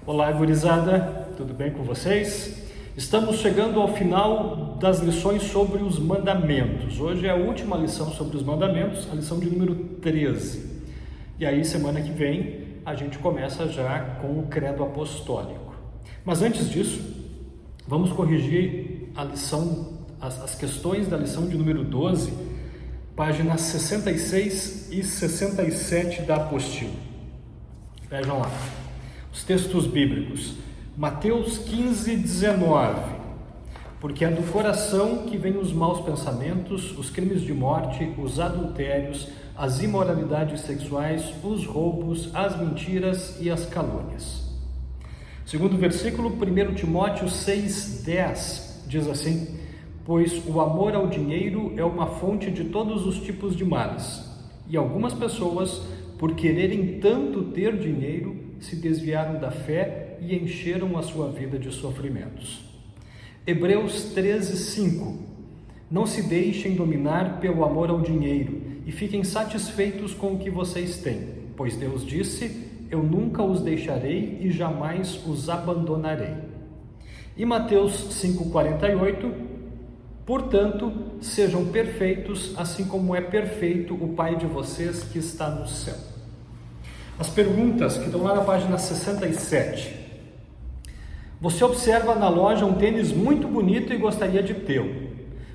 Olá, gurizada, tudo bem com vocês? Estamos chegando ao final das lições sobre os mandamentos. Hoje é a última lição sobre os mandamentos, a lição de número 13. E aí, semana que vem, a gente começa já com o credo apostólico. Mas antes disso, vamos corrigir a lição, as questões da lição de número 12, páginas 66 e 67 da apostila. Vejam lá. Os textos bíblicos, Mateus 15, 19, porque é do coração que vêm os maus pensamentos, os crimes de morte, os adultérios, as imoralidades sexuais, os roubos, as mentiras e as calúnias. Segundo versículo, 1 Timóteo 6, 10, diz assim: pois o amor ao dinheiro é uma fonte de todos os tipos de males, e algumas pessoas, por quererem tanto ter dinheiro, se desviaram da fé e encheram a sua vida de sofrimentos. Hebreus 13, 5. Não se deixem dominar pelo amor ao dinheiro e fiquem satisfeitos com o que vocês têm, pois Deus disse: eu nunca os deixarei e jamais os abandonarei. E Mateus 5,48. Portanto, sejam perfeitos, assim como é perfeito o Pai de vocês que está no céu. As perguntas que estão lá na página 67. Você observa na loja um tênis muito bonito e gostaria de tê-lo.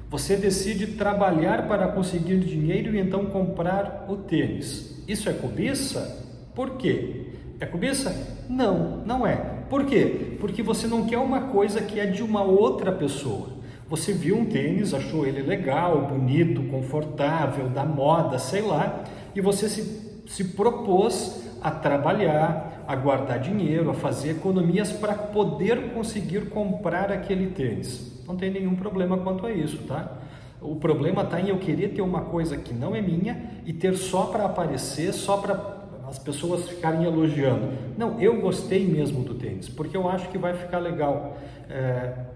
Você decide trabalhar para conseguir dinheiro e então comprar o tênis. Isso é cobiça? Por quê? É cobiça? Não, não é. Por quê? Porque você não quer uma coisa que é de uma outra pessoa. Você viu um tênis, achou ele legal, bonito, confortável, da moda, sei lá, e você se propôs a trabalhar, a guardar dinheiro, a fazer economias para poder conseguir comprar aquele tênis. Não tem nenhum problema quanto a isso, tá? O problema está em eu querer ter uma coisa que não é minha e ter só para aparecer, só para as pessoas ficarem elogiando. Não, eu gostei mesmo do tênis, porque eu acho que vai ficar legal.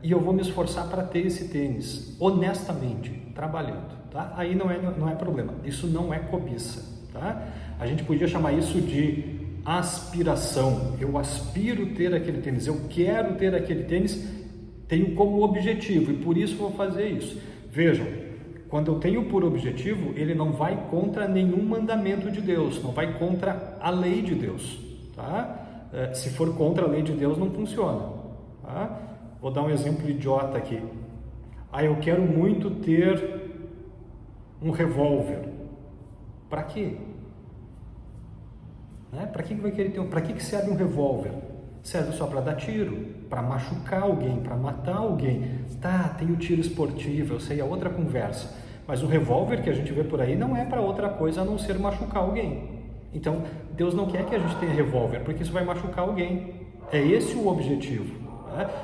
E eu vou me esforçar para ter esse tênis, honestamente, trabalhando, tá? Aí não é problema, isso não é cobiça, tá? A gente podia chamar isso de aspiração. Eu aspiro ter aquele tênis, eu quero ter aquele tênis, tenho como objetivo e por isso vou fazer isso. Vejam, quando eu tenho por objetivo, ele não vai contra nenhum mandamento de Deus, não vai contra a lei de Deus, tá? Se for contra a lei de Deus, não funciona, tá? Vou dar um exemplo idiota aqui. Eu quero muito ter um revólver. Para quê? Para que vai querer ter? Para que serve um revólver? Serve só para dar tiro, para machucar alguém, para matar alguém. Tá, tem o tiro esportivo, eu sei, é outra conversa. Mas o revólver que a gente vê por aí não é para outra coisa a não ser machucar alguém. Então, Deus não quer que a gente tenha revólver, porque isso vai machucar alguém. É esse o objetivo.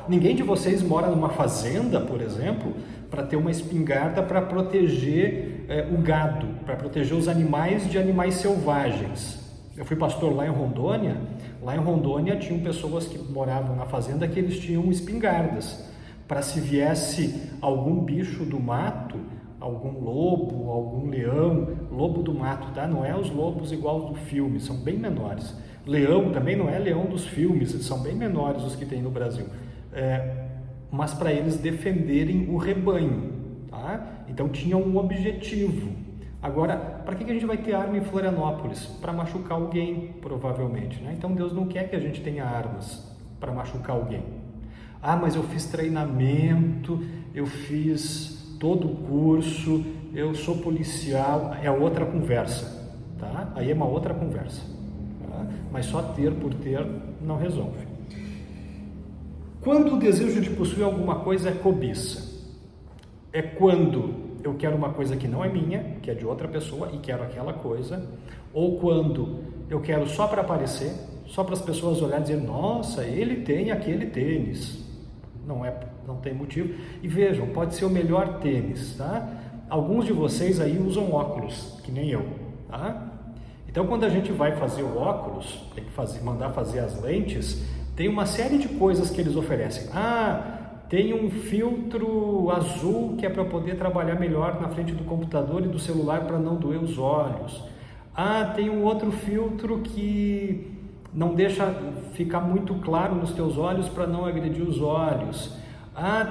Ninguém de vocês mora numa fazenda, por exemplo, para ter uma espingarda para proteger o gado, para proteger os animais de animais selvagens. Eu fui pastor lá em Rondônia. Lá em Rondônia tinham pessoas que moravam na fazenda que eles tinham espingardas, para se viesse algum bicho do mato, algum lobo, algum leão, lobo do mato, tá? Não é os lobos igual do filme, são bem menores. Leão também não é leão dos filmes, são bem menores os que tem no Brasil. Mas para eles defenderem o rebanho, tá? Então tinha um objetivo. Agora, para que a gente vai ter arma em Florianópolis? Para machucar alguém, provavelmente, né? Então Deus não quer que a gente tenha armas para machucar alguém. Mas eu fiz treinamento, eu fiz todo o curso, eu sou policial, é outra conversa, tá? Aí é uma outra conversa, tá? Mas só ter por ter não resolve. Quando o desejo de possuir alguma coisa é cobiça? É quando eu quero uma coisa que não é minha, que é de outra pessoa e quero aquela coisa, ou quando eu quero só para aparecer, só para as pessoas olharem e dizer, nossa, ele tem aquele tênis. Não tem motivo. E vejam, pode ser o melhor tênis, tá? Alguns de vocês aí usam óculos, que nem eu, tá? Então, quando a gente vai fazer o óculos, tem que mandar fazer as lentes, tem uma série de coisas que eles oferecem. Tem um filtro azul que é para poder trabalhar melhor na frente do computador e do celular para não doer os olhos. Tem um outro filtro que Não deixa ficar muito claro nos teus olhos para não agredir os olhos.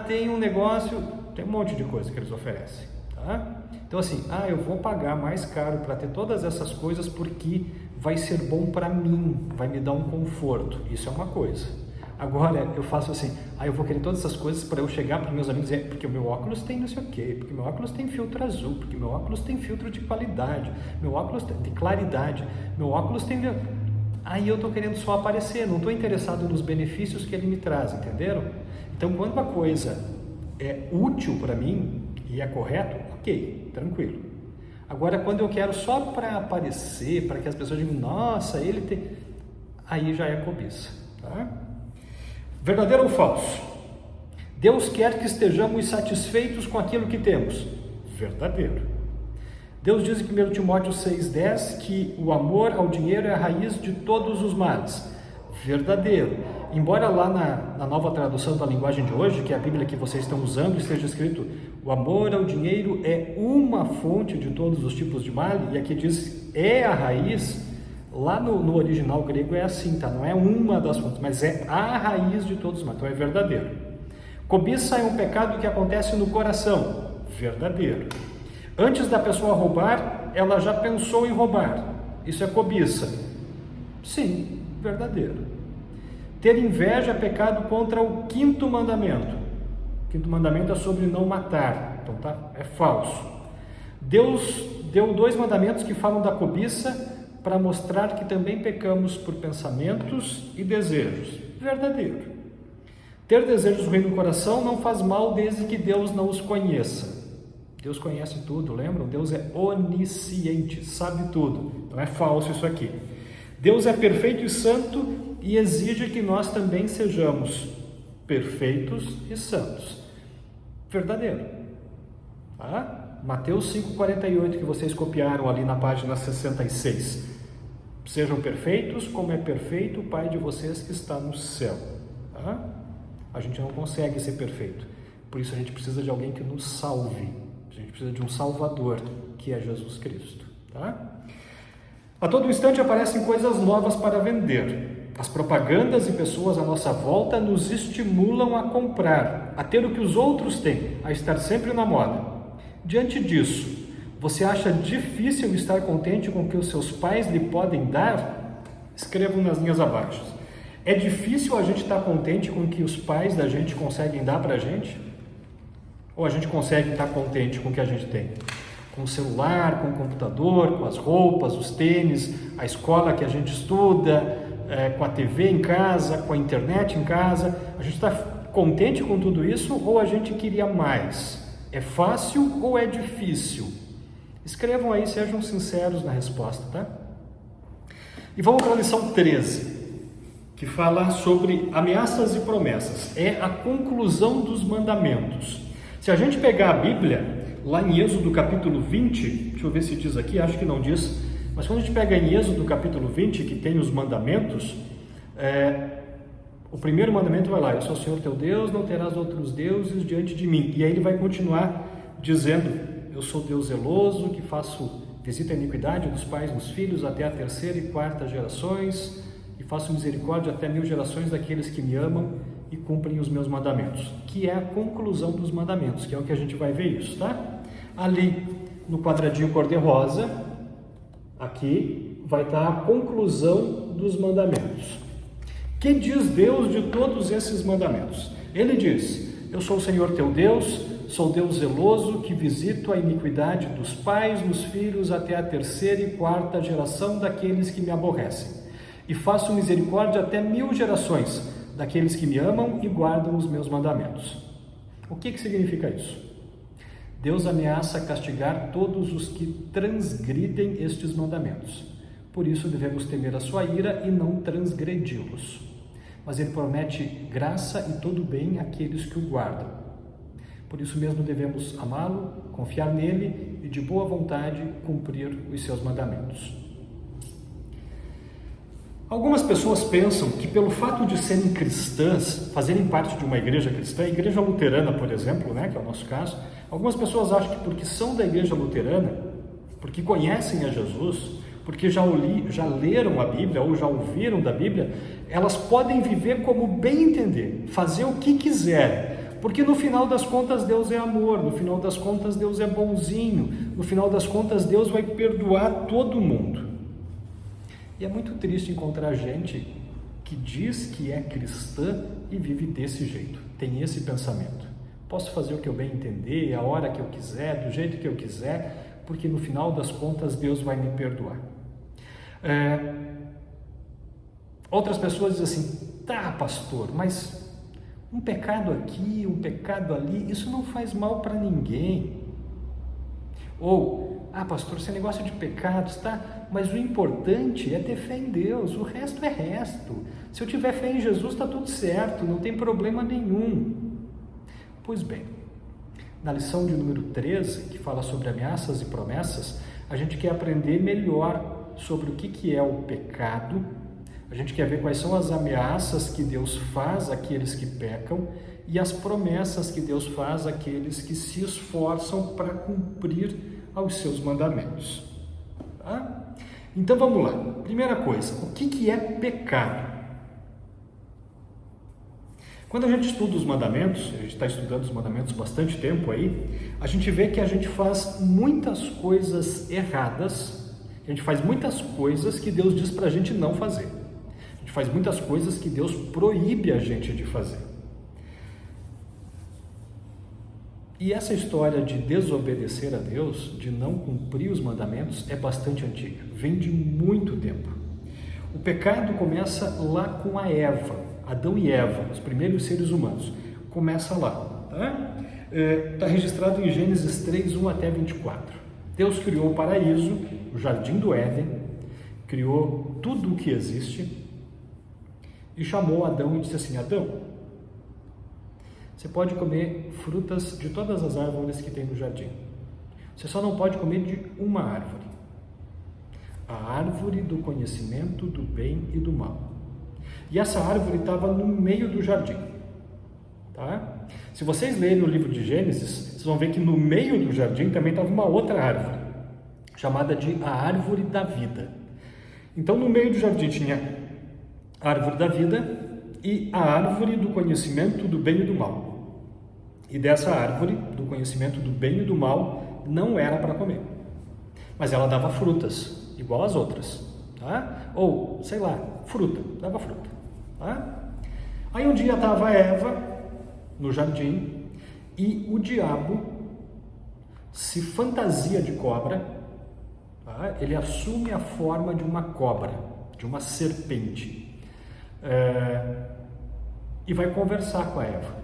Tem um negócio, tem um monte de coisa que eles oferecem, tá? Então assim, eu vou pagar mais caro para ter todas essas coisas porque vai ser bom para mim, vai me dar um conforto. Isso é uma coisa. Agora eu faço assim, eu vou querer todas essas coisas para eu chegar para os meus amigos e dizer, porque o meu óculos tem não sei o quê, porque o meu óculos tem filtro azul, porque o meu óculos tem filtro de qualidade, meu óculos tem de claridade, meu óculos tem... Aí eu estou querendo só aparecer, não estou interessado nos benefícios que ele me traz, entenderam? Então, quando uma coisa é útil para mim e é correto, ok, tranquilo. Agora, quando eu quero só para aparecer, para que as pessoas digam, nossa, ele tem... Aí já é cobiça, tá? Verdadeiro ou falso? Deus quer que estejamos satisfeitos com aquilo que temos. Verdadeiro. Deus diz em 1 Timóteo 6,10 que o amor ao dinheiro é a raiz de todos os males. Verdadeiro. Embora lá na nova tradução da linguagem de hoje, que é a Bíblia que vocês estão usando, esteja escrito o amor ao dinheiro é uma fonte de todos os tipos de mal, e aqui diz é a raiz, lá no original grego é assim, tá? Não é uma das fontes, mas é a raiz de todos os males, então é verdadeiro. Cobiça é um pecado que acontece no coração. Verdadeiro. Antes da pessoa roubar, ela já pensou em roubar. Isso é cobiça. Sim, verdadeiro. Ter inveja é pecado contra o 5º mandamento. O 5º mandamento é sobre não matar. Então é falso. Deus deu 2 mandamentos que falam da cobiça para mostrar que também pecamos por pensamentos e desejos. Verdadeiro. Ter desejos ruins no coração não faz mal desde que Deus não os conheça. Deus conhece tudo, lembram? Deus é onisciente, sabe tudo. Então é falso isso aqui. Deus é perfeito e santo e exige que nós também sejamos perfeitos e santos. Verdadeiro. Tá? Mateus 5,48 que vocês copiaram ali na página 66. Sejam perfeitos como é perfeito o Pai de vocês que está no céu. Tá? A gente não consegue ser perfeito. Por isso a gente precisa de alguém que nos salve. A gente precisa de um Salvador, que é Jesus Cristo. Tá? A todo instante aparecem coisas novas para vender. As propagandas e pessoas à nossa volta nos estimulam a comprar, a ter o que os outros têm, a estar sempre na moda. Diante disso, você acha difícil estar contente com o que os seus pais lhe podem dar? Escrevam nas linhas abaixo. É difícil a gente estar contente com o que os pais da gente conseguem dar para a gente? Ou a gente consegue estar contente com o que a gente tem? Com o celular, com o computador, com as roupas, os tênis, a escola que a gente estuda, com a TV em casa, com a internet em casa. A gente está contente com tudo isso ou a gente queria mais? É fácil ou é difícil? Escrevam aí, sejam sinceros na resposta, tá? E vamos para a lição 13, que fala sobre ameaças e promessas. É a conclusão dos mandamentos. Se a gente pegar a Bíblia, lá em Êxodo capítulo 20, deixa eu ver se diz aqui, acho que não diz, mas quando a gente pega em Êxodo capítulo 20, que tem os mandamentos, o primeiro mandamento vai lá, eu sou o Senhor teu Deus, não terás outros deuses diante de mim. E aí ele vai continuar dizendo, eu sou Deus zeloso, que visita a iniquidade dos pais nos filhos até a 3ª e 4ª gerações, e faço misericórdia até 1000 gerações daqueles que me amam e cumprem os meus mandamentos, que é a conclusão dos mandamentos, que é o que a gente vai ver isso, tá? Ali, no quadradinho cor-de-rosa, aqui, vai estar a conclusão dos mandamentos. Que diz Deus de todos esses mandamentos? Ele diz, eu sou o Senhor teu Deus, sou Deus zeloso, que visito a iniquidade dos pais nos filhos até a 3ª e 4ª geração daqueles que me aborrecem, e faço misericórdia até 1000 gerações, daqueles que me amam e guardam os meus mandamentos. O que significa isso? Deus ameaça castigar todos os que transgridem estes mandamentos. Por isso devemos temer a sua ira e não transgredi-los. Mas ele promete graça e todo bem àqueles que o guardam. Por isso mesmo devemos amá-lo, confiar nele e de boa vontade cumprir os seus mandamentos. Algumas pessoas pensam que pelo fato de serem cristãs, fazerem parte de uma igreja cristã, a igreja luterana, por exemplo, que é o nosso caso, algumas pessoas acham que porque são da igreja luterana, porque conhecem a Jesus, porque já leram a Bíblia ou já ouviram da Bíblia, elas podem viver como bem entender, fazer o que quiserem, porque no final das contas Deus é amor, no final das contas Deus é bonzinho, no final das contas Deus vai perdoar todo mundo. E é muito triste encontrar gente que diz que é cristã e vive desse jeito, tem esse pensamento. Posso fazer o que eu bem entender, a hora que eu quiser, do jeito que eu quiser, porque no final das contas Deus vai me perdoar. Outras pessoas dizem assim, tá pastor, mas um pecado aqui, um pecado ali, isso não faz mal para ninguém. Ou, pastor, esse negócio de pecados, tá? Mas o importante é ter fé em Deus, o resto é resto. Se eu tiver fé em Jesus, está tudo certo, não tem problema nenhum. Pois bem, na lição de número 13, que fala sobre ameaças e promessas, a gente quer aprender melhor sobre o que é o pecado, a gente quer ver quais são as ameaças que Deus faz àqueles que pecam e as promessas que Deus faz àqueles que se esforçam para cumprir aos seus mandamentos. Tá? Então vamos lá. Primeira coisa, o que é pecado? Quando a gente estuda os mandamentos, a gente está estudando os mandamentos bastante tempo aí, a gente vê que a gente faz muitas coisas erradas, a gente faz muitas coisas que Deus diz para a gente não fazer. A gente faz muitas coisas que Deus proíbe a gente de fazer. E essa história de desobedecer a Deus, de não cumprir os mandamentos, é bastante antiga, vem de muito tempo. O pecado começa lá com a Eva, Adão e Eva, os primeiros seres humanos, começa lá. Está registrado em Gênesis 3, 1 até 24. Deus criou o paraíso, o jardim do Éden, criou tudo o que existe e chamou Adão e disse assim, Adão, você pode comer frutas de todas as árvores que tem no jardim. Você só não pode comer de uma árvore. A árvore do conhecimento do bem e do mal. E essa árvore estava no meio do jardim. Tá? Se vocês lerem o livro de Gênesis, vocês vão ver que no meio do jardim também estava uma outra árvore, chamada de a árvore da vida. Então no meio do jardim tinha a árvore da vida e a árvore do conhecimento do bem e do mal. E dessa árvore, do conhecimento do bem e do mal, não era para comer. Mas ela dava frutas, igual as outras. Tá? Ou, sei lá, fruta, dava fruta. Tá? Aí um dia estava Eva no jardim e o diabo se fantasia de cobra. Tá? Ele assume a forma de uma cobra, de uma serpente. E vai conversar com a Eva.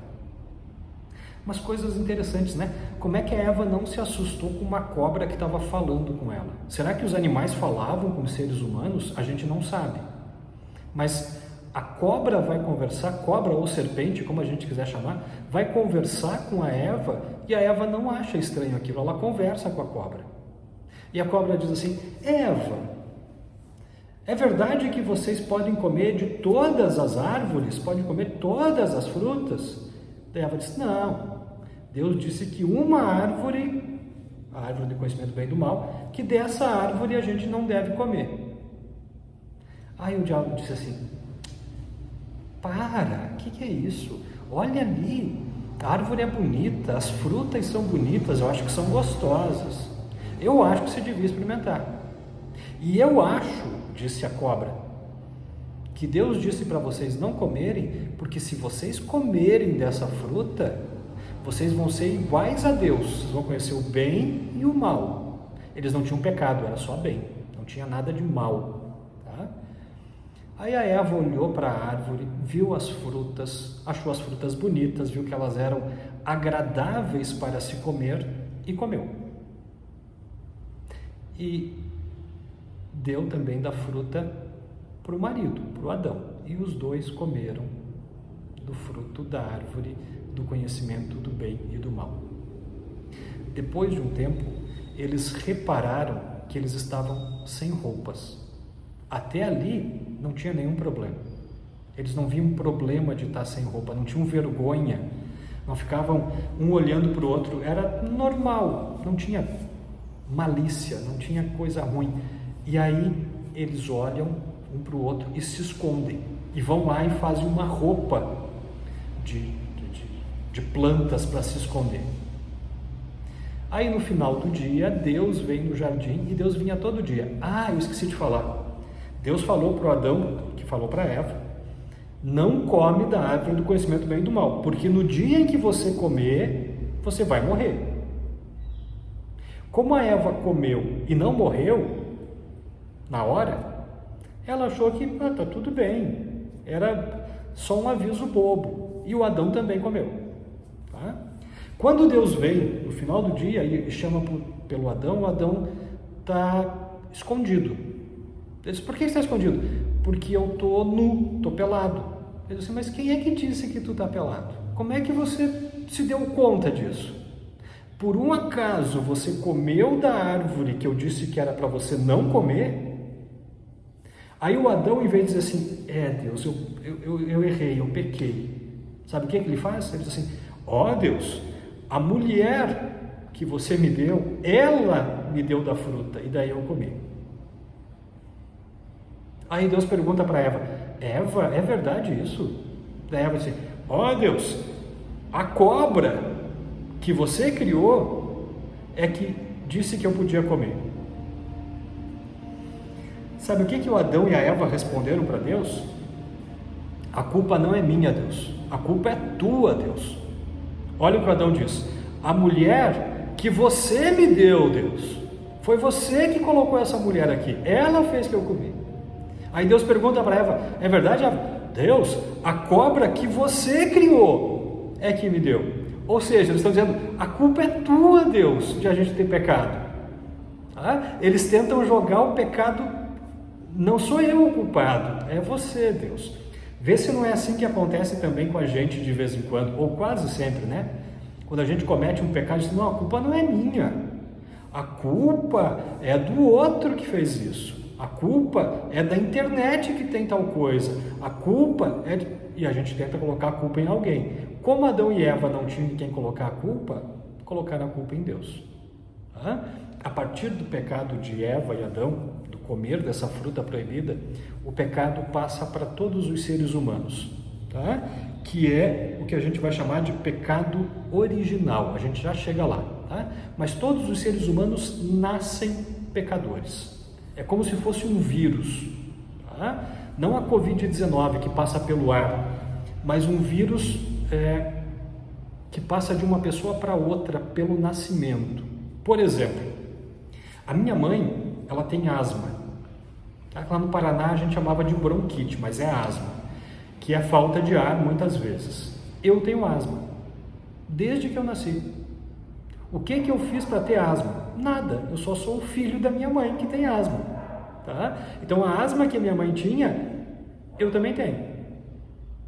Umas coisas interessantes, né? Como é que a Eva não se assustou com uma cobra que estava falando com ela? Será que os animais falavam com os seres humanos? A gente não sabe. Mas a cobra vai conversar, cobra ou serpente, como a gente quiser chamar, vai conversar com a Eva e a Eva não acha estranho aquilo, ela conversa com a cobra. E a cobra diz assim, Eva, é verdade que vocês podem comer de todas as árvores, podem comer todas as frutas? Daí Eva disse, não, Deus disse que uma árvore, a árvore do conhecimento do bem e do mal, que dessa árvore a gente não deve comer. Aí o diabo disse assim, para, o que é isso? Olha ali, a árvore é bonita, as frutas são bonitas, eu acho que são gostosas. Eu acho que você devia experimentar. E eu acho, disse a cobra, que Deus disse para vocês não comerem, porque se vocês comerem dessa fruta, vocês vão ser iguais a Deus, vocês vão conhecer o bem e o mal. Eles não tinham pecado, era só bem, não tinha nada de mal. Tá? Aí a Eva olhou para a árvore, viu as frutas, achou as frutas bonitas, viu que elas eram agradáveis para se comer e comeu. E deu também da fruta para o marido, para o Adão. E os dois comeram do fruto da árvore do conhecimento do bem e do mal. Depois de um tempo, eles repararam que eles estavam sem roupas. Até ali não tinha nenhum problema. Eles não viam problema de estar sem roupa, não tinham vergonha, não ficavam um olhando para o outro. Era normal, não tinha malícia, não tinha coisa ruim. E aí eles olham um para o outro e se escondem. E vão lá e fazem uma roupa de plantas para se esconder. Aí no final do dia, Deus vem no jardim, e Deus vinha todo dia. Eu esqueci de falar. Deus falou para o Adão, que falou para Eva: não come da árvore do conhecimento do bem e do mal, porque no dia em que você comer, você vai morrer. Como a Eva comeu e não morreu na hora, ela achou que tá tudo bem, era só um aviso bobo, e o Adão também comeu. Tá? Quando Deus vem no final do dia e chama pelo Adão, o Adão está escondido. Ele diz: por que está escondido? Porque eu estou nu, estou pelado. Ele diz assim: mas quem é que disse que tu está pelado? Como é que você se deu conta disso? Por um acaso você comeu da árvore que eu disse que era para você não comer? Aí o Adão, em vez de dizer assim: Deus, eu errei, eu pequei. Sabe o que ele faz? Ele diz assim: Deus, a mulher que você me deu, ela me deu da fruta, e daí eu comi. Aí Deus pergunta para Eva: Eva, é verdade isso? Daí Eva diz: Deus, a cobra que você criou é que disse que eu podia comer. Sabe o que o Adão e a Eva responderam para Deus? A culpa não é minha, Deus. A culpa é tua, Deus. Olha o que o Adão diz: a mulher que você me deu, Deus. Foi você que colocou essa mulher aqui. Ela fez que eu comi. Aí Deus pergunta para Eva: é verdade, Eva? Deus, a cobra que você criou é que me deu. Ou seja, eles estão dizendo: a culpa é tua, Deus, de a gente ter pecado. Eles tentam jogar o pecado, não sou eu o culpado, é você, Deus. Vê se não é assim que acontece também com a gente de vez em quando, ou quase sempre, né? Quando a gente comete um pecado, diz: não, a culpa não é minha, a culpa é do outro que fez isso, a culpa é da internet que tem tal coisa, a culpa é de... E a gente tenta colocar a culpa em alguém. Como Adão e Eva não tinham quem colocar a culpa, colocaram a culpa em Deus. A partir do pecado de Eva e Adão, do comer dessa fruta proibida, o pecado passa para todos os seres humanos, tá? Que é o que a gente vai chamar de pecado original. A gente já chega lá, tá? Mas todos os seres humanos nascem pecadores. É como se fosse um vírus, tá? Não a Covid-19 que passa pelo ar, mas um vírus que passa de uma pessoa para outra pelo nascimento. Por exemplo, a minha mãe, ela tem asma. Lá no Paraná a gente chamava de bronquite, mas é asma, que é falta de ar muitas vezes. Eu tenho asma, desde que eu nasci. O que eu fiz para ter asma? Nada, eu só sou o filho da minha mãe que tem asma. Tá? Então a asma que a minha mãe tinha, eu também tenho.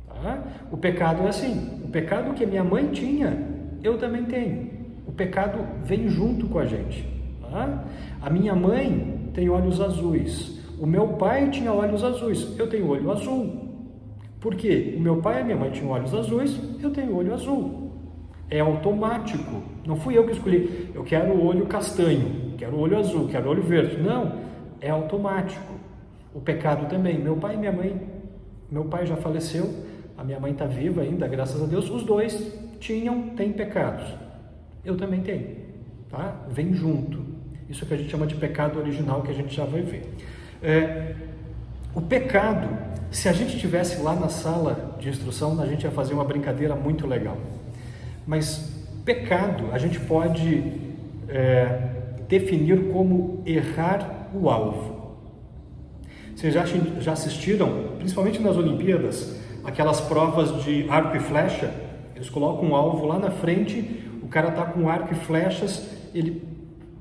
Tá? O pecado é assim: o pecado que a minha mãe tinha, eu também tenho. O pecado vem junto com a gente. Tá? A minha mãe tem olhos azuis, o meu pai tinha olhos azuis, eu tenho olho azul. Por quê? O meu pai e a minha mãe tinham olhos azuis, eu tenho olho azul. É automático, não fui eu que escolhi: eu quero o olho castanho, quero o olho azul, quero o olho verde. Não, é automático. O pecado também. Meu pai e minha mãe, meu pai já faleceu, a minha mãe está viva ainda, graças a Deus. Os dois têm pecados. Eu também tenho, tá? Vem junto. Isso que a gente chama de pecado original, que a gente já vai ver. O pecado, se a gente estivesse lá na sala de instrução, a gente ia fazer uma brincadeira muito legal. Mas pecado a gente pode definir como errar o alvo. Vocês já assistiram, principalmente nas Olimpíadas, aquelas provas de arco e flecha? Eles colocam um alvo lá na frente, o cara está com arco e flechas, ele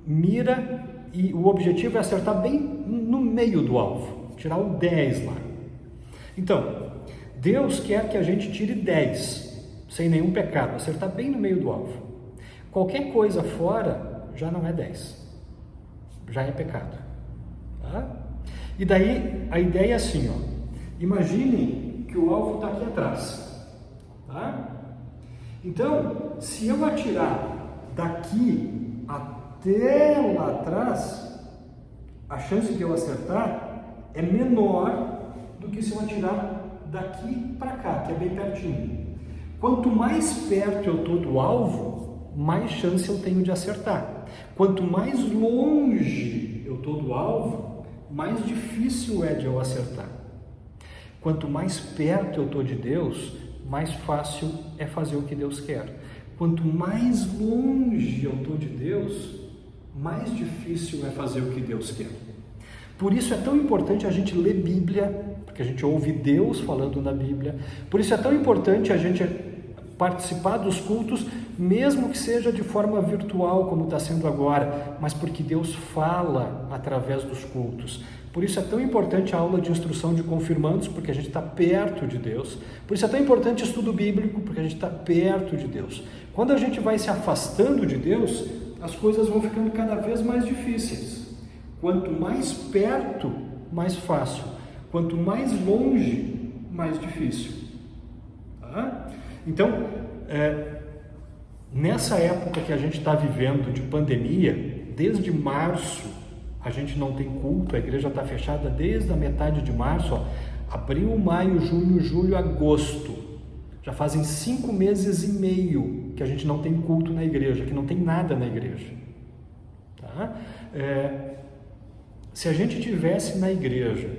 mira e o objetivo é acertar bem no meio do alvo, tirar o 10 lá. Então, Deus quer que a gente tire 10, sem nenhum pecado, acertar bem no meio do alvo. Qualquer coisa fora já não é 10, já é pecado. Tá? E daí a ideia é assim, imagine que o alvo está aqui atrás. Tá? Então, se eu atirar daqui até lá atrás, a chance de eu acertar é menor do que se eu atirar daqui para cá, que é bem pertinho. Quanto mais perto eu estou do alvo, mais chance eu tenho de acertar. Quanto mais longe eu estou do alvo, mais difícil é de eu acertar. Quanto mais perto eu estou de Deus, mais fácil é fazer o que Deus quer. Quanto mais longe eu estou de Deus, mais difícil é fazer o que Deus quer. Por isso é tão importante a gente ler Bíblia, porque a gente ouve Deus falando na Bíblia. Por isso é tão importante a gente participar dos cultos, mesmo que seja de forma virtual, como está sendo agora, mas porque Deus fala através dos cultos. Por isso é tão importante a aula de instrução de confirmandos, porque a gente está perto de Deus. Por isso é tão importante o estudo bíblico, porque a gente está perto de Deus. Quando a gente vai se afastando de Deus, as coisas vão ficando cada vez mais difíceis. Quanto mais perto, mais fácil. Quanto mais longe, mais difícil. Tá? Então, nessa época que a gente está vivendo de pandemia, desde março, a gente não tem culto, a igreja está fechada desde a metade de março, ó, abril, maio, junho, julho, agosto. Já fazem 5 meses e meio que a gente não tem culto na igreja, que não tem nada na igreja. Tá? Se a gente tivesse na igreja,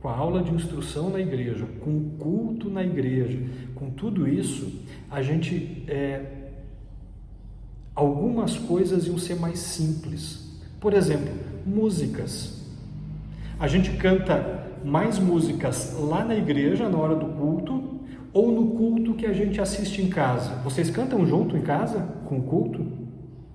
com a aula de instrução na igreja, com o culto na igreja, com tudo isso, a gente, algumas coisas iam ser mais simples. Por exemplo, músicas. A gente canta mais músicas lá na igreja, na hora do culto, ou no culto que a gente assiste em casa. Vocês cantam junto em casa com o culto?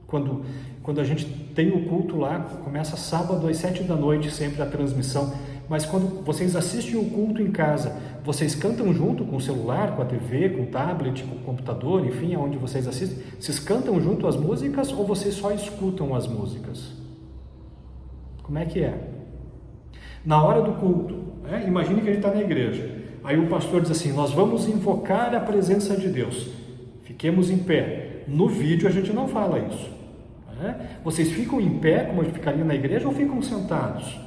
Quando a gente tem o culto lá, começa sábado às 7 da noite sempre a transmissão, mas quando vocês assistem o culto em casa, vocês cantam junto com o celular, com a TV, com o tablet, com o computador, enfim, aonde vocês assistem? Vocês cantam junto as músicas ou vocês só escutam as músicas? Como é que é? Na hora do culto, imagine que a gente está na igreja, aí o pastor diz assim, nós vamos invocar a presença de Deus, fiquemos em pé. No vídeo a gente não fala isso. Vocês ficam em pé, como ficaria na igreja, ou ficam sentados?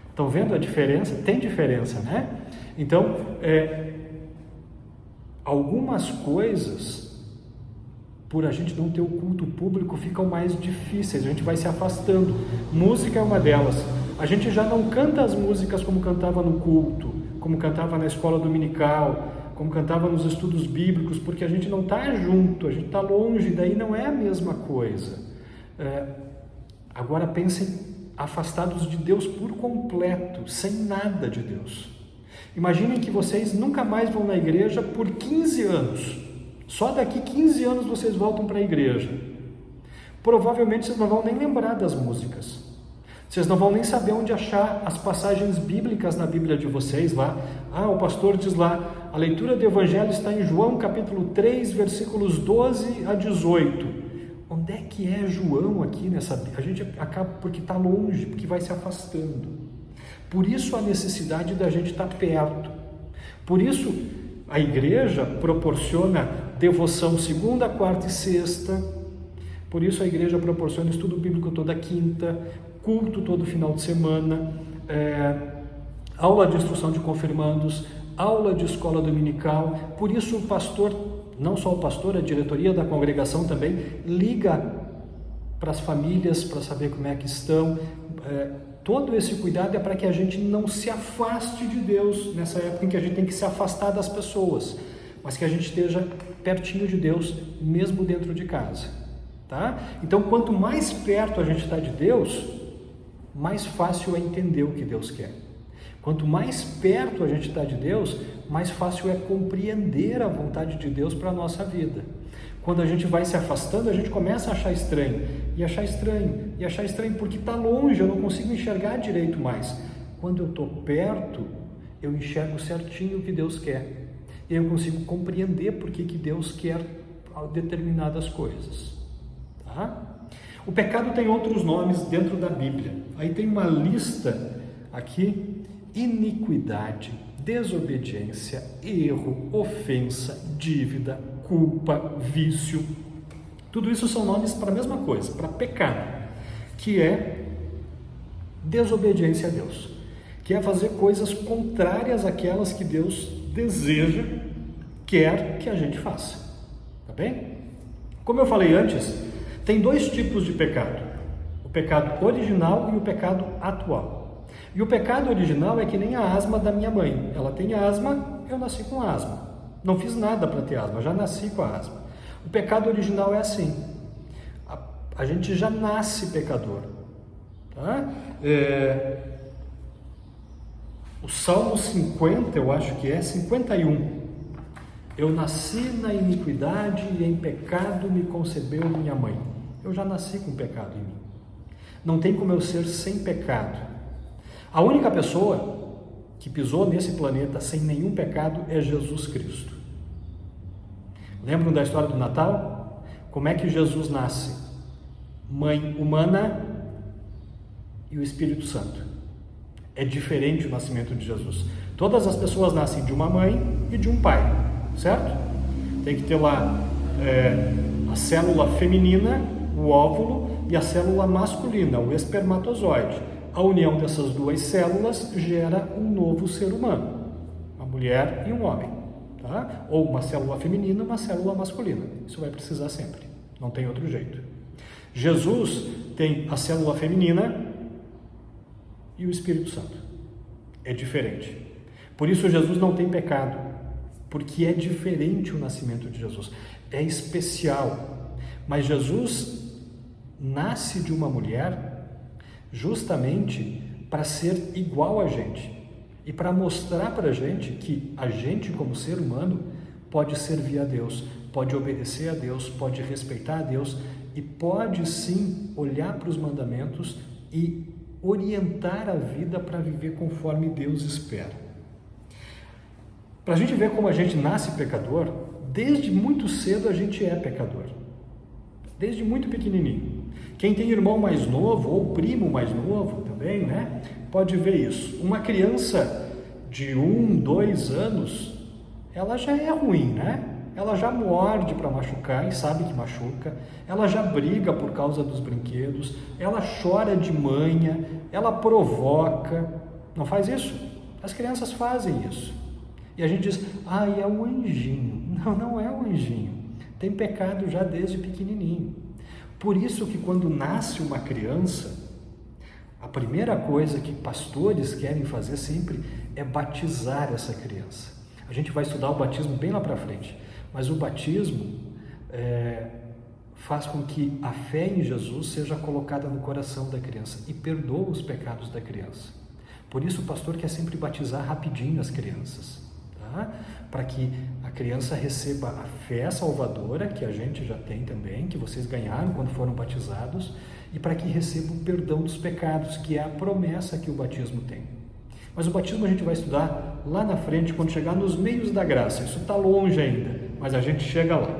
Estão vendo a diferença? Tem diferença, né? Então, algumas coisas, por a gente não ter o culto público, ficam mais difíceis, a gente vai se afastando. Música é uma delas. A gente já não canta as músicas como cantava no culto, como cantava na escola dominical, como cantava nos estudos bíblicos, porque a gente não está junto, a gente está longe, daí não é a mesma coisa. Agora pensem afastados de Deus por completo, sem nada de Deus. Imaginem que vocês nunca mais vão na igreja por 15 anos. Só daqui 15 anos vocês voltam para a igreja. Provavelmente vocês não vão nem lembrar das músicas. Vocês não vão nem saber onde achar as passagens bíblicas na Bíblia de vocês lá. O pastor diz lá, a leitura do Evangelho está em João capítulo 3, versículos 12 a 18. Onde é que é João aqui nessa? A gente acaba porque está longe, porque vai se afastando. Por isso a necessidade da gente estar perto. Por isso a igreja proporciona devoção segunda, quarta e sexta. Por isso a igreja proporciona estudo bíblico toda quinta, culto todo final de semana, aula de instrução de confirmandos, aula de escola dominical. Por isso o pastor, não só o pastor, a diretoria da congregação também liga para as famílias para saber como é que estão. Todo esse cuidado é para que a gente não se afaste de Deus nessa época em que a gente tem que se afastar das pessoas, mas que a gente esteja pertinho de Deus, mesmo dentro de casa. Tá? Então, quanto mais perto a gente está de Deus, mais fácil é entender o que Deus quer. Quanto mais perto a gente está de Deus, mais fácil é compreender a vontade de Deus para a nossa vida. Quando a gente vai se afastando, a gente começa a achar estranho, e achar estranho, e achar estranho, porque está longe, eu não consigo enxergar direito mais. Quando eu estou perto, eu enxergo certinho o que Deus quer, e eu consigo compreender por que Deus quer determinadas coisas. Tá? O pecado tem outros nomes dentro da Bíblia. Aí tem uma lista aqui: iniquidade, desobediência, erro, ofensa, dívida, culpa, vício. Tudo isso são nomes para a mesma coisa, para pecado, que é Desobediência a Deus, que é fazer coisas contrárias àquelas que Deus deseja, quer que a gente faça. Tá bem? Como eu falei antes, tem dois tipos de pecado: o pecado original e o pecado atual. E o pecado original é que nem a asma da minha mãe. Ela tem asma, eu nasci com asma. Não fiz nada para ter asma, já nasci com a asma. O pecado original é assim: a gente já nasce pecador. Tá? O Salmo 50, eu acho que é 51. Eu nasci na iniquidade e em pecado me concebeu minha mãe. Eu já nasci com pecado em mim. Não tem como eu ser sem pecado. A única pessoa que pisou nesse planeta sem nenhum pecado é Jesus Cristo. Lembram da história do Natal? Como é que Jesus nasce? Mãe humana e o Espírito Santo. É diferente o nascimento de Jesus. Todas as pessoas nascem de uma mãe e de um pai, certo? Tem que ter lá a célula feminina, o óvulo, e a célula masculina, o espermatozoide. A união dessas duas células gera um novo ser humano, uma mulher e um homem, tá? Ou uma célula feminina, uma célula masculina. Isso vai precisar sempre, não tem outro jeito. Jesus tem a célula feminina e o Espírito Santo. É diferente. Por isso Jesus não tem pecado, porque é diferente o nascimento de Jesus. É especial. Mas Jesus nasce de uma mulher justamente para ser igual a gente e para mostrar para a gente que a gente, como ser humano, pode servir a Deus, pode obedecer a Deus, pode respeitar a Deus e pode sim olhar para os mandamentos e orientar a vida para viver conforme Deus espera. Para a gente ver como a gente nasce pecador, desde muito cedo a gente é pecador, desde muito pequenininho. Quem tem irmão mais novo ou primo mais novo também, né, pode ver isso. Uma criança de 1, 2 anos, ela já é ruim, né? Ela já morde para machucar e sabe que machuca, ela já briga por causa dos brinquedos, ela chora de manha, ela provoca. Não faz isso? As crianças fazem isso. E a gente diz, é um anjinho. Não, não é um anjinho. Tem pecado já desde pequenininho. Por isso que quando nasce uma criança, a primeira coisa que pastores querem fazer sempre é batizar essa criança. A gente vai estudar o batismo bem lá para frente, mas o batismo faz com que a fé em Jesus seja colocada no coração da criança e perdoa os pecados da criança. Por isso o pastor quer sempre batizar rapidinho as crianças, tá? Para que a criança receba a fé salvadora, que a gente já tem também, que vocês ganharam quando foram batizados, e para que receba o perdão dos pecados, que é a promessa que o batismo tem. Mas o batismo a gente vai estudar lá na frente, quando chegar nos meios da graça. Isso está longe ainda, mas a gente chega lá.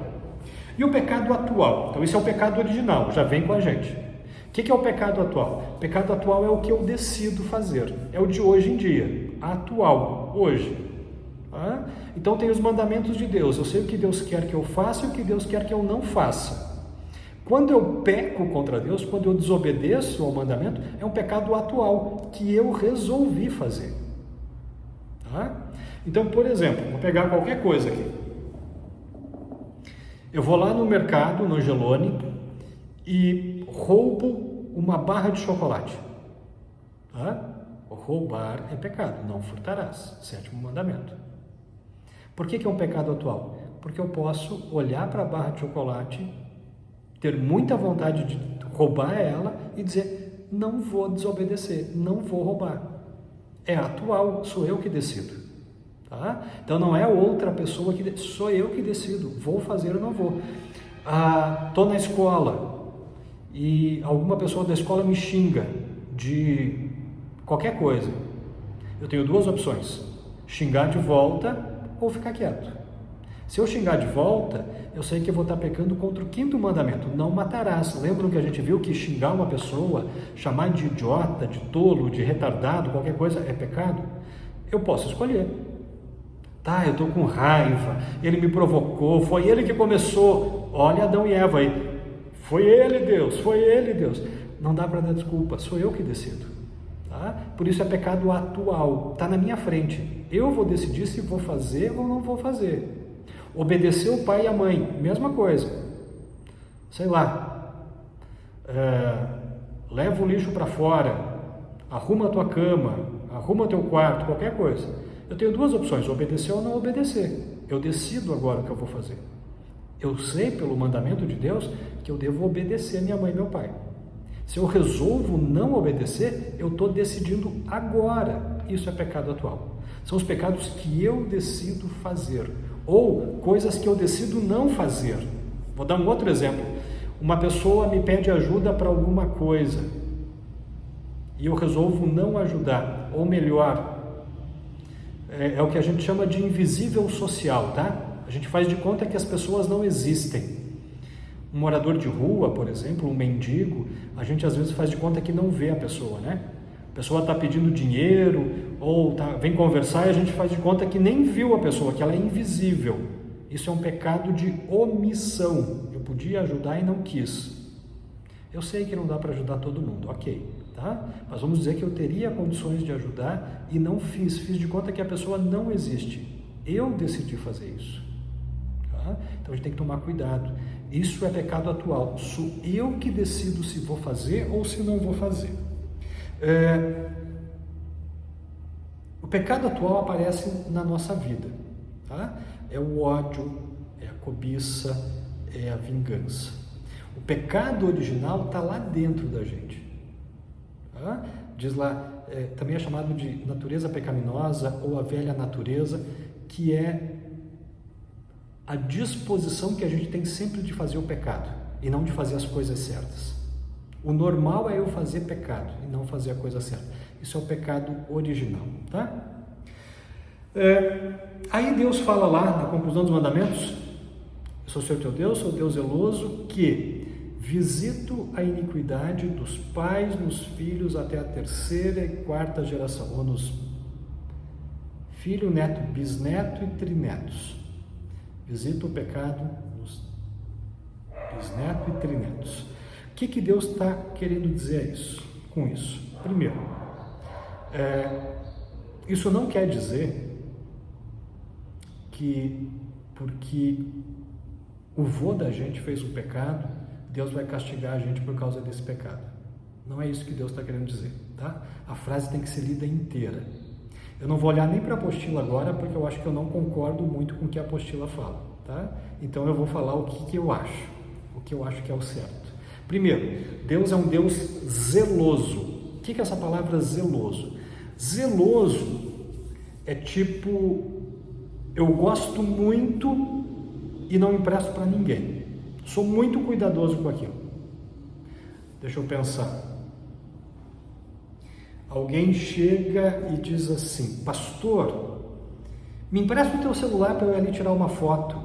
E o pecado atual? Então esse é o pecado original, já vem com a gente. O que é o pecado atual? O pecado atual é o que eu decido fazer, é o de hoje em dia, atual, hoje. Tá? Então tem os mandamentos de Deus, eu sei o que Deus quer que eu faça e o que Deus quer que eu não faça. Quando eu peco contra Deus, quando eu desobedeço ao mandamento, é um pecado atual que eu resolvi fazer. Tá? Então, por exemplo, vou pegar qualquer coisa aqui. Eu vou lá no mercado, no Angelone, e roubo uma barra de chocolate. Tá? Roubar é pecado, não furtarás, 7º mandamento. Por que é um pecado atual? Porque eu posso olhar para a barra de chocolate, ter muita vontade de roubar ela e dizer, não vou desobedecer, não vou roubar. É atual, sou eu que decido. Tá? Então não é outra pessoa que sou eu que decido, vou fazer ou não vou. Estou na escola e alguma pessoa da escola me xinga de qualquer coisa. Eu tenho duas opções, xingar de volta ou ficar quieto. Se eu xingar de volta, eu sei que eu vou estar pecando contra o 5º mandamento, não matarás. Lembram que a gente viu que xingar uma pessoa, chamar de idiota, de tolo, de retardado, qualquer coisa, é pecado? Eu posso escolher. Tá, eu estou com raiva, ele me provocou, foi ele que começou. Olha Adão e Eva aí, foi ele Deus, foi ele Deus. Não dá para dar desculpa, sou eu que decido. Tá? Por isso é pecado atual, está na minha frente. Eu vou decidir se vou fazer ou não vou fazer. Obedecer o pai e a mãe, mesma coisa. Sei lá, leva o lixo para fora, arruma a tua cama, arruma teu quarto, qualquer coisa. Eu tenho duas opções, obedecer ou não obedecer. Eu decido agora o que eu vou fazer. Eu sei pelo mandamento de Deus que eu devo obedecer minha mãe e meu pai. Se eu resolvo não obedecer, eu estou decidindo agora. Isso é pecado atual. São os pecados que eu decido fazer, ou coisas que eu decido não fazer. Vou dar um outro exemplo. Uma pessoa me pede ajuda para alguma coisa e eu resolvo não ajudar, ou melhor, é o que a gente chama de invisível social, tá? A gente faz de conta que as pessoas não existem. Um morador de rua, por exemplo, um mendigo, a gente às vezes faz de conta que não vê a pessoa, né? A pessoa está pedindo dinheiro ou vem conversar e a gente faz de conta que nem viu a pessoa, que ela é invisível. Isso é um pecado de omissão. Eu podia ajudar e não quis. Eu sei que não dá para ajudar todo mundo, ok, tá? Mas vamos dizer que eu teria condições de ajudar e não fiz. Fiz de conta que a pessoa não existe. Eu decidi fazer isso. Tá? Então a gente tem que tomar cuidado. Isso é pecado atual. Sou eu que decido se vou fazer ou se não vou fazer. O pecado atual aparece na nossa vida. Tá? É o ódio, é a cobiça, é a vingança. O pecado original está lá dentro da gente. Tá? Diz lá, também é chamado de natureza pecaminosa ou a velha natureza, que é a disposição que a gente tem sempre de fazer o pecado e não de fazer as coisas certas. O normal é eu fazer pecado e não fazer a coisa certa. Isso é o pecado original, tá? Aí Deus fala lá na conclusão dos mandamentos: eu sou o Senhor teu Deus, sou Deus zeloso, que visito a iniquidade dos pais nos filhos até a terceira e quarta geração, ou nos filho, neto, bisneto e trinetos. Visita o pecado nos bisnetos e trinetos. O que Deus está querendo dizer com isso? Primeiro, isso não quer dizer que porque o vô da gente fez um pecado, Deus vai castigar a gente por causa desse pecado. Não é isso que Deus está querendo dizer, tá? A frase tem que ser lida inteira. Eu não vou olhar nem para a apostila agora, porque eu acho que eu não concordo muito com o que a apostila fala, tá? Então eu vou falar o que eu acho, o que eu acho que é o certo. Primeiro, Deus é um Deus zeloso. O que é essa palavra zeloso? Zeloso é tipo, eu gosto muito e não empresto para ninguém. Sou muito cuidadoso com aquilo. Deixa eu pensar. Alguém chega e diz assim: pastor, me empresta o teu celular para eu ir ali tirar uma foto.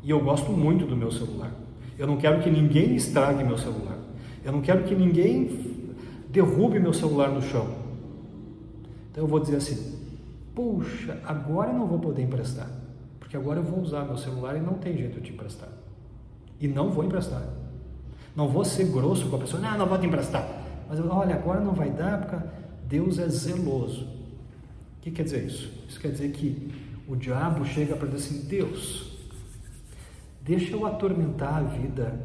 E eu gosto muito do meu celular. Eu não quero que ninguém estrague meu celular. Eu não quero que ninguém derrube meu celular no chão. Então eu vou dizer assim: puxa, agora eu não vou poder emprestar, porque agora eu vou usar meu celular e não tem jeito de emprestar. E não vou emprestar. Não vou ser grosso com a pessoa: não vou te emprestar. Mas olha, agora não vai dar, porque Deus é zeloso. O que quer dizer isso? Isso quer dizer que o diabo chega para dizer assim: Deus, deixa eu atormentar a vida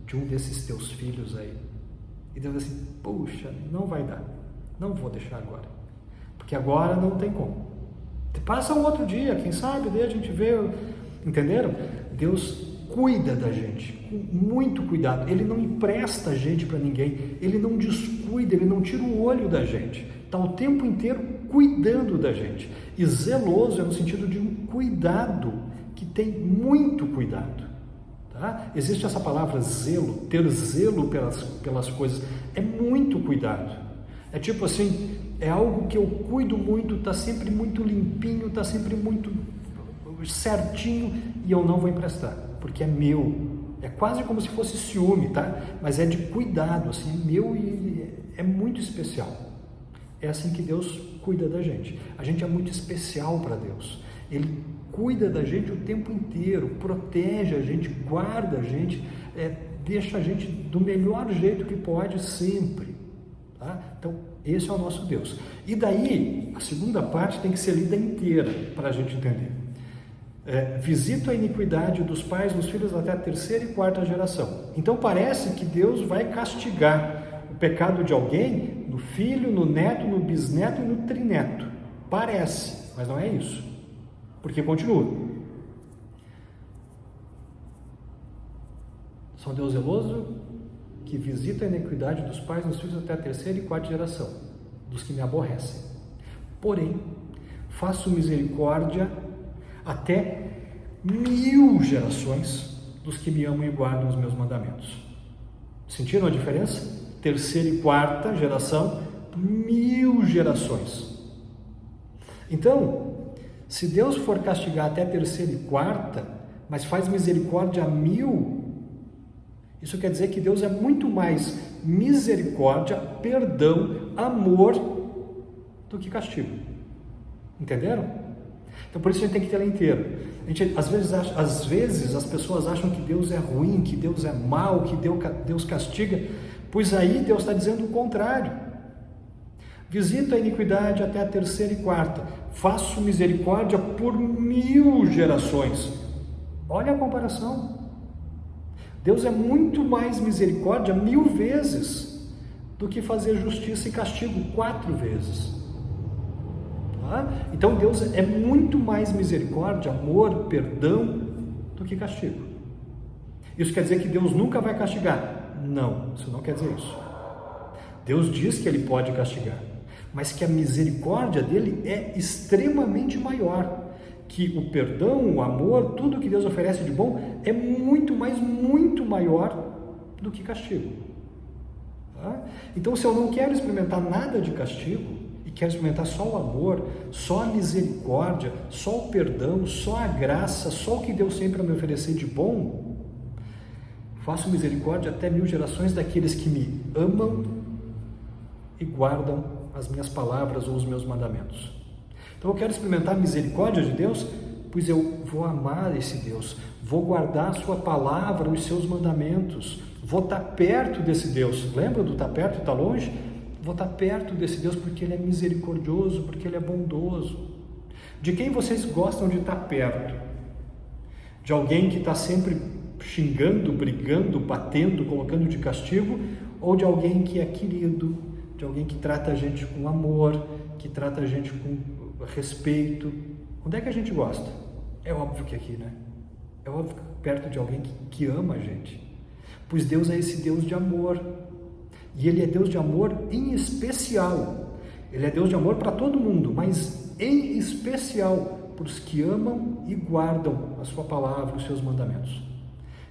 de um desses teus filhos aí. E Deus diz assim: puxa, não vai dar, não vou deixar agora, porque agora não tem como. Passa um outro dia, quem sabe, daí a gente vê. Entenderam? Deus cuida da gente, com muito cuidado. Ele não empresta a gente para ninguém, ele não descuida, ele não tira o olho da gente, está o tempo inteiro cuidando da gente. E zeloso é no sentido de um cuidado, que tem muito cuidado, tá? Existe essa palavra zelo, ter zelo pelas coisas, é muito cuidado. É tipo assim, é algo que eu cuido muito, está sempre muito limpinho, está sempre muito certinho, e eu não vou emprestar, porque é meu. É quase como se fosse ciúme, tá? Mas é de cuidado, assim, é meu e é muito especial. É assim que Deus cuida da gente. A gente é muito especial para Deus. Ele cuida da gente o tempo inteiro, protege a gente, guarda a gente, deixa a gente do melhor jeito que pode sempre, tá? Então, Esse é o nosso Deus. E daí, a segunda parte tem que ser lida inteira para a gente entender. Visito a iniquidade dos pais nos filhos até a terceira e quarta geração. Então parece que Deus vai castigar o pecado de alguém no filho, no neto, no bisneto e no trineto. Parece, mas não é isso. Porque continua. Sou Deus zeloso, que visita a iniquidade dos pais nos filhos até a terceira e quarta geração, dos que me aborrecem. Porém, faço misericórdia até 1000 gerações dos que me amam e guardam os meus mandamentos. Sentiram a diferença? Terceira e quarta geração, 1000 gerações. Então, se Deus for castigar até a terceira e quarta, mas faz misericórdia a 1000, isso quer dizer que Deus é muito mais misericórdia, perdão, amor do que castigo. Entenderam? Então por isso a gente tem que ter ela inteira. Às vezes as pessoas acham que Deus é ruim, que Deus é mau, que Deus castiga, pois aí Deus está dizendo o contrário. Visita a iniquidade até a terceira e quarta, faço misericórdia por 1000 gerações. Olha a comparação. Deus é muito mais misericórdia 1000 vezes do que fazer justiça e castigo 4 vezes. Tá? Então Deus é muito mais misericórdia, amor, perdão do que castigo. Isso quer dizer que Deus nunca vai castigar? Não, isso não quer dizer isso. Deus diz que Ele pode castigar, mas que a misericórdia dele é extremamente maior. Que o perdão, o amor, tudo que Deus oferece de bom é muito maior do que castigo. Tá? Então, se eu não quero experimentar nada de castigo e quero experimentar só o amor, só a misericórdia, só o perdão, só a graça, só o que Deus tem para me oferecer de bom, faço misericórdia até 1000 gerações daqueles que me amam e guardam as minhas palavras ou os meus mandamentos. Então eu quero experimentar a misericórdia de Deus, pois eu vou amar esse Deus, vou guardar a sua palavra, os seus mandamentos, vou estar perto desse Deus. Lembra do estar perto e estar longe? Vou estar perto desse Deus porque Ele é misericordioso, porque Ele é bondoso. De quem vocês gostam de estar perto? De alguém que está sempre xingando, brigando, batendo, colocando de castigo, ou de alguém que é querido, de alguém que trata a gente com amor, que trata a gente com respeito? Onde é que a gente gosta? É óbvio que aqui, né? É óbvio que perto de alguém que ama a gente. Pois Deus é esse Deus de amor. E Ele é Deus de amor em especial. Ele é Deus de amor para todo mundo, mas em especial para os que amam e guardam a sua palavra, os seus mandamentos.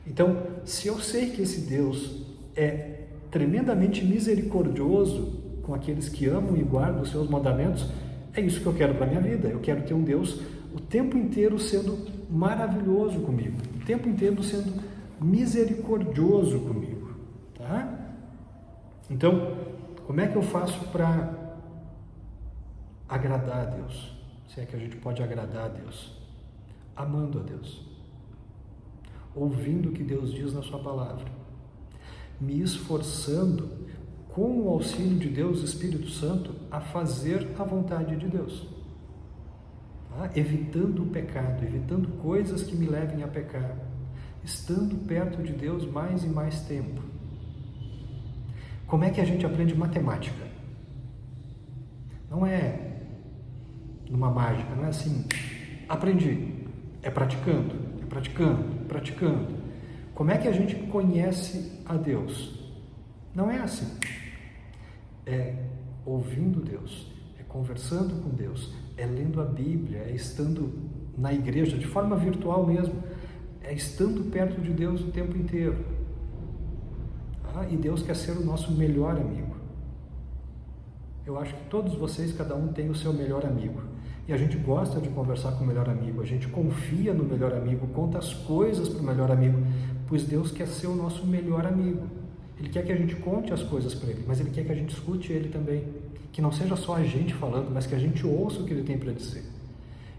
Então, se eu sei que esse Deus é tremendamente misericordioso com aqueles que amam e guardam os seus mandamentos, é isso que eu quero para a minha vida. Eu quero ter um Deus o tempo inteiro sendo maravilhoso comigo, o tempo inteiro sendo misericordioso comigo. Tá? Então, como é que eu faço para agradar a Deus? Se é que a gente pode agradar a Deus? Amando a Deus, ouvindo o que Deus diz na sua palavra, me esforçando com o auxílio de Deus, Espírito Santo, a fazer a vontade de Deus. Tá? Evitando o pecado, evitando coisas que me levem a pecar, estando perto de Deus mais e mais tempo. Como é que a gente aprende matemática? Não é numa mágica, não é assim, aprendi. É praticando, é praticando, praticando. Como é que a gente conhece a Deus? Não é assim. É ouvindo Deus, é conversando com Deus, é lendo a Bíblia, é estando na igreja, de forma virtual mesmo, é estando perto de Deus o tempo inteiro. E Deus quer ser o nosso melhor amigo. Eu acho que todos vocês, cada um tem o seu melhor amigo. E a gente gosta de conversar com o melhor amigo, a gente confia no melhor amigo, conta as coisas para o melhor amigo, pois Deus quer ser o nosso melhor amigo. Ele quer que a gente conte as coisas para Ele, mas Ele quer que a gente escute Ele também. Que não seja só a gente falando, mas que a gente ouça o que Ele tem para dizer.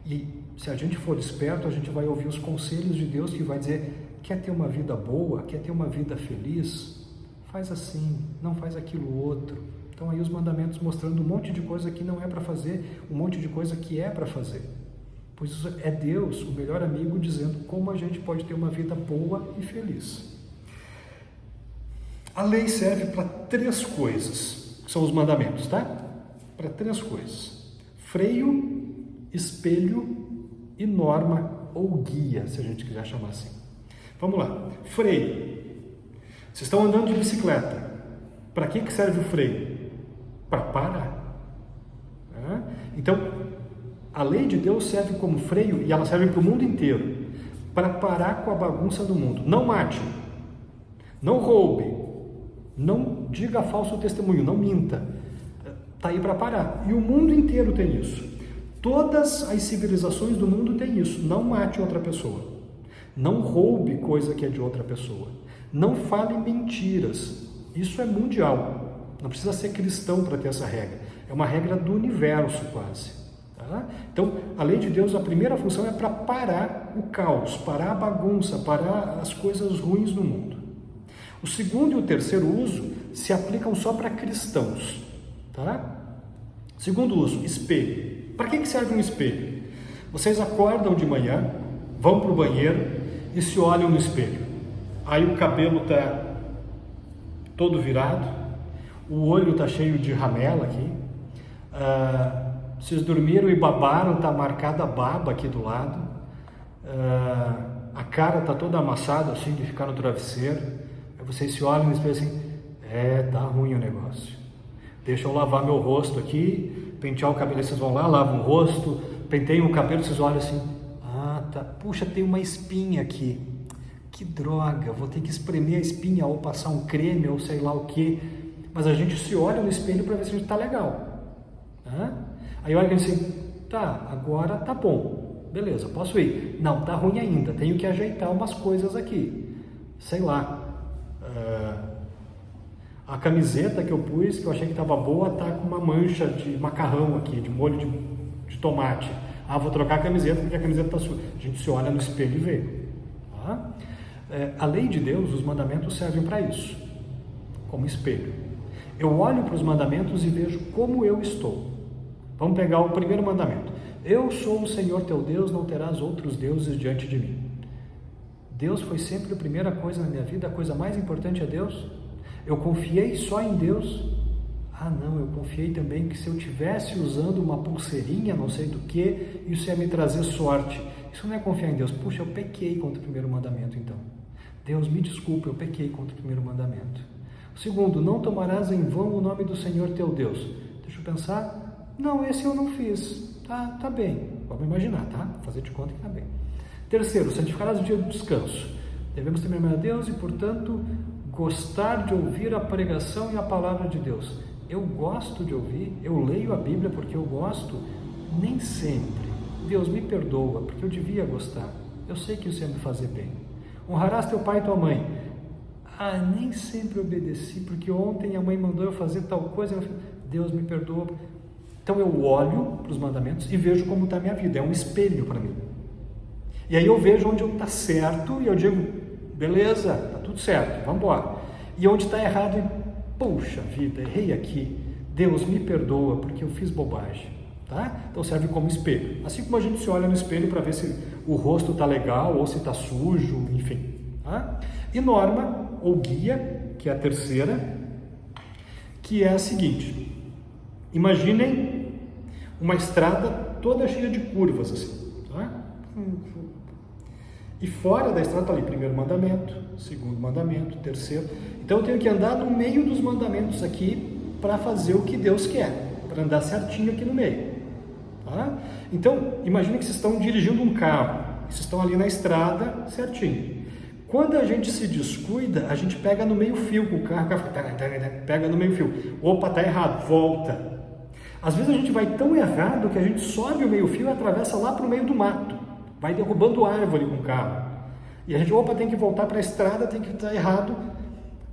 E se a gente for esperto, a gente vai ouvir os conselhos de Deus que vai dizer: quer ter uma vida boa, quer ter uma vida feliz? Faz assim, não faz aquilo outro. Então aí os mandamentos mostrando um monte de coisa que não é para fazer, um monte de coisa que é para fazer. Pois isso é Deus, o melhor amigo, dizendo como a gente pode ter uma vida boa e feliz. A lei serve para 3 coisas, que são os mandamentos, tá? Para 3 coisas: freio, espelho e norma ou guia, se a gente quiser chamar assim. Vamos lá. Freio. Vocês estão andando de bicicleta. Para que serve o freio? Para parar. Então, a lei de Deus serve como freio e ela serve para o mundo inteiro, para parar com a bagunça do mundo. Não mate, não roube, não diga falso testemunho, não minta. Está aí para parar. E o mundo inteiro tem isso. Todas as civilizações do mundo têm isso. Não mate outra pessoa. Não roube coisa que é de outra pessoa. Não fale mentiras. Isso é mundial. Não precisa ser cristão para ter essa regra. É uma regra do universo quase. Tá? Então, a lei de Deus, a primeira função é para parar o caos, parar a bagunça, parar as coisas ruins no mundo. O segundo e o terceiro uso se aplicam só para cristãos. Tá? Segundo uso, espelho. Para que serve um espelho? Vocês acordam de manhã, vão para o banheiro e se olham no espelho. Aí o cabelo está todo virado, o olho está cheio de ramela aqui, vocês dormiram e babaram, está marcada a baba aqui do lado, a cara está toda amassada assim de ficar no travesseiro. Aí vocês se olham no espelho assim, tá ruim o negócio. Deixa eu lavar meu rosto aqui, pentear o cabelo, vocês vão lá, lavam o rosto, penteiam o cabelo, vocês olham assim, tá, puxa, tem uma espinha aqui, que droga, vou ter que espremer a espinha ou passar um creme ou sei lá o que. Mas a gente se olha no espelho para ver se a gente está legal. Aí olha e diz assim, tá, agora tá bom, beleza, posso ir. Não, tá ruim ainda, tenho que ajeitar umas coisas aqui. Sei lá, a camiseta que eu pus, que eu achei que estava boa, tá com uma mancha de macarrão aqui, de molho de tomate. Vou trocar a camiseta porque a camiseta está suja. A gente se olha no espelho e vê. Tá? A lei de Deus, os mandamentos servem para isso, como espelho. Eu olho para os mandamentos e vejo como eu estou. Vamos pegar o primeiro mandamento. Eu sou o Senhor teu Deus, não terás outros deuses diante de mim. Deus foi sempre a primeira coisa na minha vida, a coisa mais importante é Deus. Eu confiei só em Deus. Não, eu confiei também que se eu tivesse usando uma pulseirinha, não sei do que, isso ia me trazer sorte. Isso não é confiar em Deus. Puxa, eu pequei contra o primeiro mandamento então. Deus, me desculpe, eu pequei contra o primeiro mandamento. O segundo, não tomarás em vão o nome do Senhor teu Deus. Deixa eu pensar. Não, esse eu não fiz. Tá bem. Vamos imaginar, tá? Fazer de conta que tá bem. Terceiro, santificarás o dia do descanso. Devemos temer a Deus e, portanto, gostar de ouvir a pregação e a palavra de Deus. Eu gosto de ouvir, eu leio a Bíblia porque eu gosto, nem sempre. Deus me perdoa, porque eu devia gostar. Eu sei que isso ia me fazer bem. Honrarás teu pai e tua mãe. Nem sempre obedeci, porque ontem a mãe mandou eu fazer tal coisa. Deus me perdoa. Então eu olho para os mandamentos e vejo como está a minha vida. É um espelho para mim. E aí eu vejo onde eu está certo e eu digo, beleza, está tudo certo, vamos embora. E onde está errado, puxa vida, errei aqui. Deus me perdoa porque eu fiz bobagem. Tá? Então serve como espelho. Assim como a gente se olha no espelho para ver se o rosto está legal ou se está sujo, enfim. Tá? E norma, ou guia, que é a terceira, que é a seguinte. Imaginem uma estrada toda cheia de curvas, assim. Tá? E fora da estrada está ali, primeiro mandamento, segundo mandamento, terceiro. Então eu tenho que andar no meio dos mandamentos aqui para fazer o que Deus quer, para andar certinho aqui no meio. Tá? Então, imagine que vocês estão dirigindo um carro, vocês estão ali na estrada certinho. Quando a gente se descuida, a gente pega no meio fio com o carro, pega no meio fio. Opa, tá errado, volta. Às vezes a gente vai tão errado que a gente sobe o meio fio e atravessa lá para o meio do mato. Vai derrubando árvore com o carro. E a gente, tem que voltar para a estrada, tem que estar errado.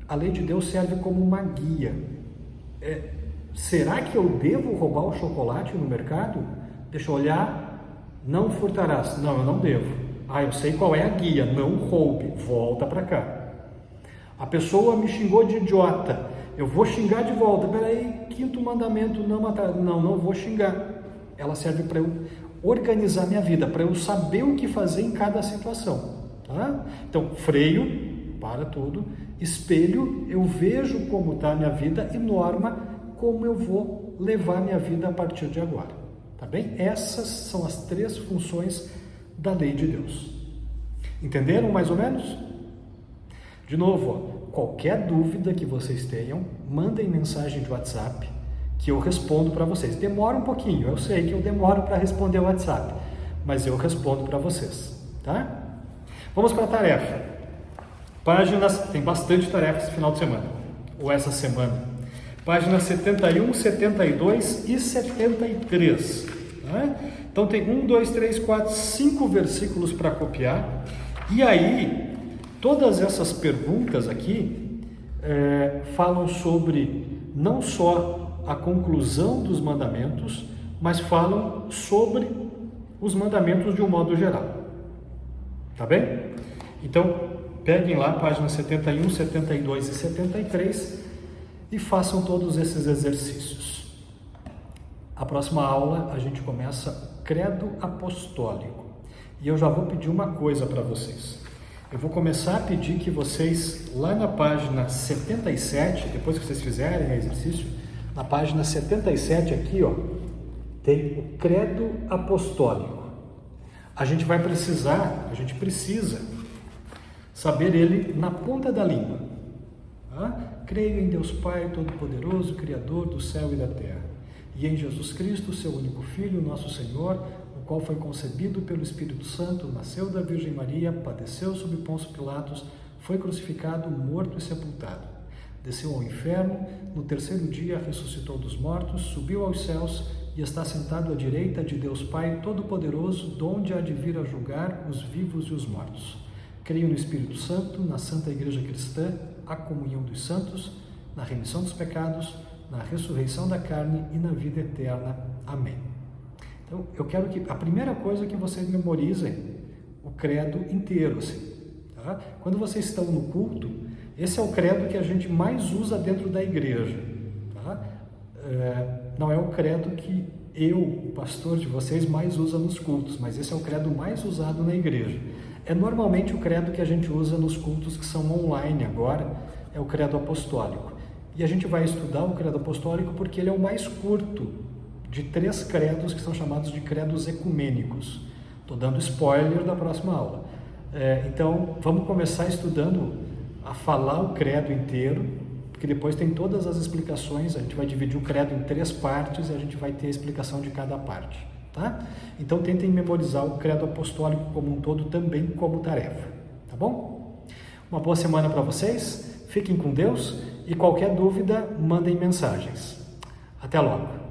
A lei de Deus serve como uma guia. Será que eu devo roubar o chocolate no mercado? Deixa eu olhar. Não furtarás. Não, eu não devo. Eu sei qual é a guia. Não roube. Volta para cá. A pessoa me xingou de idiota. eu vou xingar de volta. Peraí, quinto mandamento, não matar. Não vou xingar. Ela serve para eu organizar minha vida, para eu saber o que fazer em cada situação. Tá? Então, freio, para tudo. Espelho, eu vejo como está a minha vida, e norma, como eu vou levar minha vida a partir de agora. Tá bem? Essas são as 3 funções da lei de Deus. Entenderam mais ou menos? De novo, ó, qualquer dúvida que vocês tenham, mandem mensagem de WhatsApp que eu respondo para vocês. Demora um pouquinho, eu sei que eu demoro para responder o WhatsApp, mas eu respondo para vocês, tá? Vamos para a tarefa. Páginas, tem bastante tarefa esse final de semana, ou essa semana. Páginas 71, 72 e 73. Tá? Então tem 1, 2, 3, 4, 5 versículos para copiar. E aí, todas essas perguntas aqui falam sobre não só a conclusão dos mandamentos, mas falam sobre os mandamentos de um modo geral. Tá bem? Então, peguem lá páginas 71, 72 e 73 e façam todos esses exercícios. A próxima aula a gente começa o Credo Apostólico. E eu já vou pedir uma coisa para vocês. Eu vou começar a pedir que vocês, lá na página 77, depois que vocês fizerem o exercício, na página 77 aqui, ó, tem o Credo Apostólico. A gente precisa saber ele na ponta da língua. Tá? Creio em Deus Pai Todo-Poderoso, Criador do céu e da terra, e em Jesus Cristo, seu único Filho, nosso Senhor, o qual foi concebido pelo Espírito Santo, nasceu da Virgem Maria, padeceu sob Pôncio Pilatos, foi crucificado, morto e sepultado. Desceu ao inferno, no 3º dia ressuscitou dos mortos, subiu aos céus e está sentado à direita de Deus Pai Todo-Poderoso, donde há de vir a julgar os vivos e os mortos. Creio no Espírito Santo, na Santa Igreja Cristã, a comunhão dos santos, na remissão dos pecados, na ressurreição da carne e na vida eterna. Amém. Então, eu quero que a primeira coisa é que vocês memorizem o credo inteiro, assim, tá? Quando vocês estão no culto, esse é o credo que a gente mais usa dentro da igreja, tá? Não é o credo que eu, o pastor de vocês, mais usa nos cultos, mas esse é o credo mais usado na igreja. É normalmente o credo que a gente usa nos cultos que são online agora, é o credo apostólico. E a gente vai estudar o credo apostólico porque ele é o mais curto de 3 credos que são chamados de credos ecumênicos. Estou dando spoiler da próxima aula. Então, vamos começar estudando a falar o credo inteiro, porque depois tem todas as explicações. A gente vai dividir o credo em 3 partes e a gente vai ter a explicação de cada parte. Tá? Então tentem memorizar o credo apostólico como um todo também como tarefa, tá bom? Uma boa semana para vocês, fiquem com Deus e qualquer dúvida mandem mensagens. Até logo!